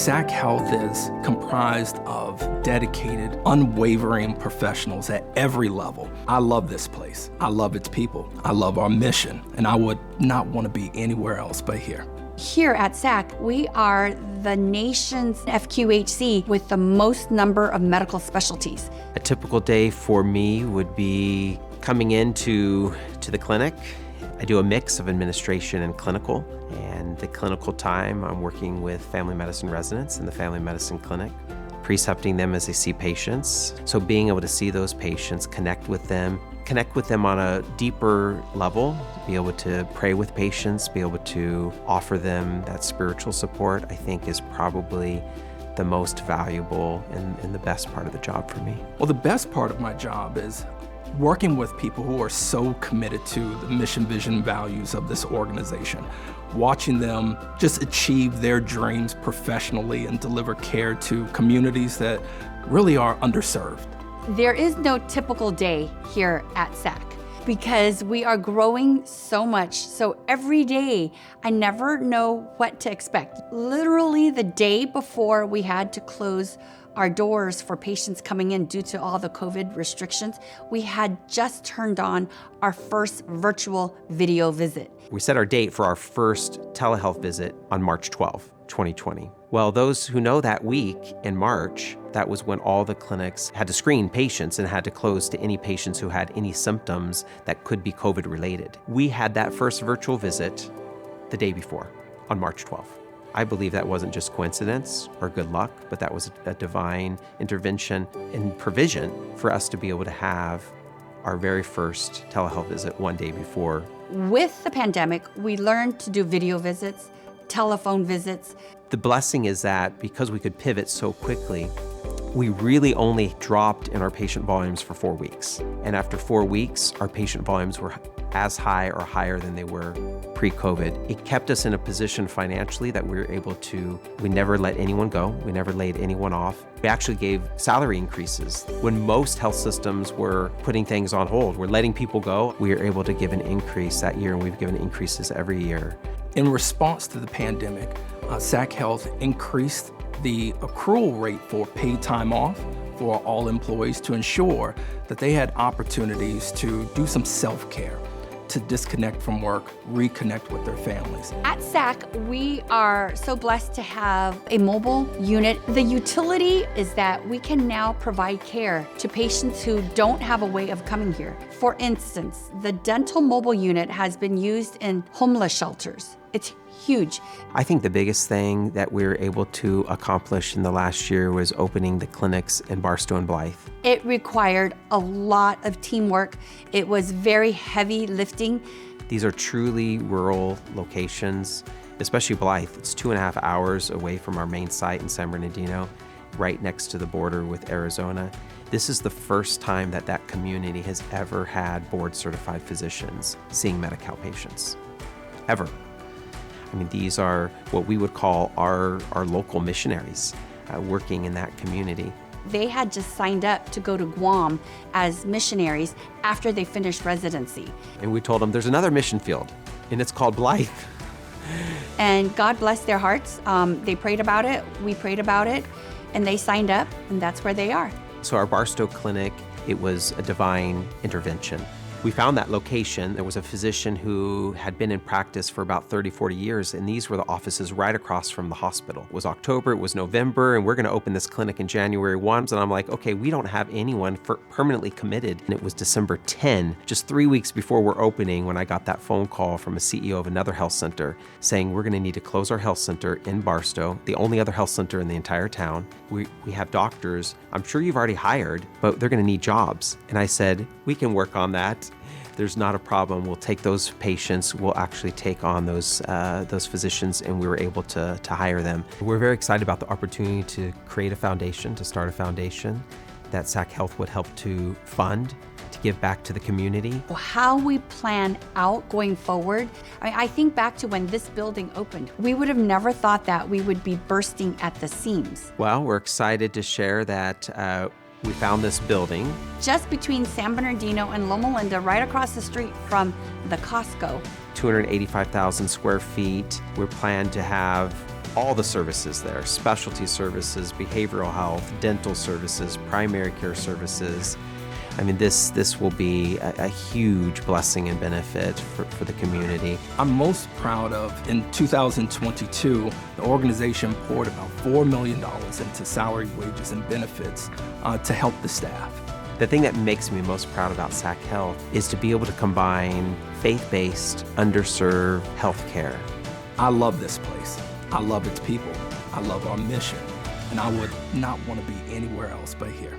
SAC Health is comprised of dedicated, unwavering professionals at every level. I love this place. I love its people. I love our mission, and I would not want to be anywhere else but here. Here at SAC, we are the nation's FQHC with the most number of medical specialties. A typical day for me would be coming into the clinic. I do a mix of administration and clinical, and the clinical time I'm working with family medicine residents in the family medicine clinic, precepting them as they see patients. So being able to see those patients, connect with them on a deeper level, be able to pray with patients, be able to offer them that spiritual support, I think is probably the most valuable and the best part of the job for me. Well, the best part of my job is working with people who are so committed to the mission, vision, values of this organization, watching them just achieve their dreams professionally and deliver care to communities that really are underserved. There is no typical day here at SAC because we are growing so much. So every day, I never know what to expect. Literally the day before we had to close our doors for patients coming in due to all the COVID restrictions, we had just turned on our first virtual video visit. We set our date for our first telehealth visit on March 12, 2020. Well, those who know that week in March, that was when all the clinics had to screen patients and had to close to any patients who had any symptoms that could be COVID related. We had that first virtual visit the day before, on March 12th. I believe that wasn't just coincidence or good luck, but that was a divine intervention and provision for us to be able to have our very first telehealth visit one day before. With the pandemic, we learned to do video visits, telephone visits. The blessing is that because we could pivot so quickly, we really only dropped in our patient volumes for 4 weeks. And after 4 weeks, our patient volumes were as high or higher than they were pre-COVID. It kept us in a position financially that we were able to, we never let anyone go. We never laid anyone off. We actually gave salary increases. When most health systems were putting things on hold, we're letting people go, we were able to give an increase that year, and we've given increases every year. In response to the pandemic, SAC Health increased the accrual rate for paid time off for all employees to ensure that they had opportunities to do some self-care, to disconnect from work, reconnect with their families. At SAC, we are so blessed to have a mobile unit. The utility is that we can now provide care to patients who don't have a way of coming here. For instance, the dental mobile unit has been used in homeless shelters. It's huge. I think the biggest thing that we were able to accomplish in the last year was opening the clinics in Barstow and Blythe. It required a lot of teamwork. It was very heavy lifting. These are truly rural locations, especially Blythe. It's 2.5 hours away from our main site in San Bernardino, right next to the border with Arizona. This is the first time that that community has ever had board-certified physicians seeing Medi-Cal patients, ever. I mean, these are what we would call our local missionaries working in that community. They had just signed up to go to Guam as missionaries after they finished residency. And we told them there's another mission field, and it's called Blythe. And God bless their hearts. They prayed about it, we prayed about it, and they signed up, and that's where they are. So our Barstow clinic, it was a divine intervention. We found that location. There was a physician who had been in practice for about 30, 40 years, and these were the offices right across from the hospital. It was October, it was November, and we're gonna open this clinic in January 1. And I'm like, okay, we don't have anyone permanently committed. And it was December 10, just 3 weeks before we're opening, when I got that phone call from a CEO of another health center saying we're gonna need to close our health center in Barstow, the only other health center in the entire town. We have doctors, I'm sure you've already hired, but they're gonna need jobs. And I said, we can work on that. There's not a problem. We'll take those patients. We'll actually take on those physicians, and we were able to hire them. We're very excited about the opportunity to create a foundation, to start a foundation that SAC Health would help to fund, to give back to the community. How we plan out going forward, I think back to when this building opened. We would have never thought that we would be bursting at the seams. Well, we're excited to share that we found this building just between San Bernardino and Loma Linda, right across the street from the Costco. 285,000 square feet. We're planned to have all the services there, specialty services, behavioral health, dental services, primary care services. I mean, this will be a huge blessing and benefit for the community. I'm most proud of, in 2022, the organization poured about $4 million into salary, wages, and benefits to help the staff. The thing that makes me most proud about SAC Health is to be able to combine faith-based, underserved healthcare. I love this place. I love its people. I love our mission. And I would not want to be anywhere else but here.